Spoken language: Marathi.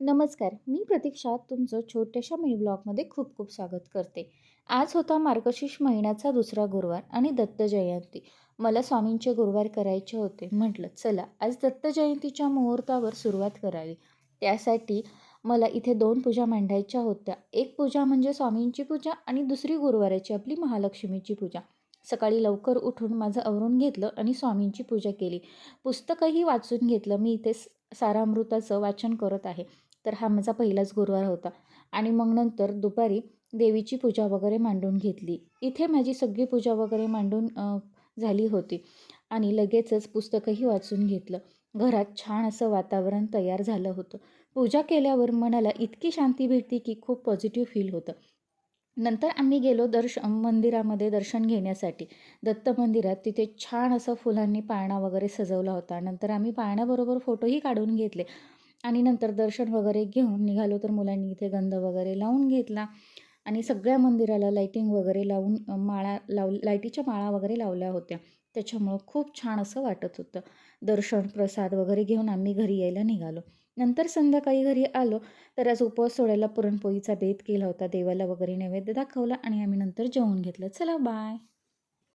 नमस्कार, मी प्रतीक्षा तुमचं छोट्याशा मिनी ब्लॉगमध्ये खूप खूप स्वागत करते. आज होता मार्गशीर्ष महिन्याचा दुसरा गुरुवार आणि दत्त जयंती. मला स्वामींचे गुरुवार करायचे होते. म्हटलं चला आज दत्त जयंतीच्या मुहूर्तावर सुरुवात करावी. त्यासाठी मला इथे 2 पूजा मांडायच्या होत्या. एक पूजा म्हणजे स्वामींची पूजा आणि दुसरी गुरुवाराची आपली महालक्ष्मीची पूजा. सकाळी लवकर उठून माझं आवरून घेतलं आणि स्वामींची पूजा केली. पुस्तकही वाचून घेतलं. मी इथे सारामृताचं वाचन करत आहे. तर हा माझा पहिलाच गुरुवार होता आणि मग नंतर दुपारी देवीची पूजा वगैरे मांडून घेतली. इथे माझी सगळी पूजा वगैरे मांडून झाली होती आणि लगेचच पुस्तकही वाचून घेतलं. घरात छान असं वातावरण तयार झालं होतं. पूजा केल्यावर मनाला इतकी शांती भेटते की खूप पॉझिटिव्ह फील होतं. नंतर आम्ही गेलो मंदिरामध्ये दर्शन घेण्यासाठी. दत्त मंदिरात तिथे छान असं फुलांनी पाळणा वगैरे सजवला होता. नंतर आम्ही पाळण्याबरोबर फोटोही काढून घेतले आणि नंतर दर्शन वगैरे घेऊन निघालो. तर मुलांनी इथे गंध वगैरे लावून घेतला आणि सगळ्या मंदिराला लाईटिंग वगैरे लावून लाईटीच्या माळा वगैरे लावल्या होत्या. त्याच्यामुळं खूप छान असं वाटत होतं. दर्शन, प्रसाद वगैरे घेऊन आम्ही घरी यायला निघालो. नंतर संध्याकाळी घरी आलो तर आज उपवास सोडायला पुरणपोळीचा बेत केला होता. देवाला वगैरे नैवेद्य दाखवला आणि आम्ही नंतर जेवून घेतलं. चला बाय.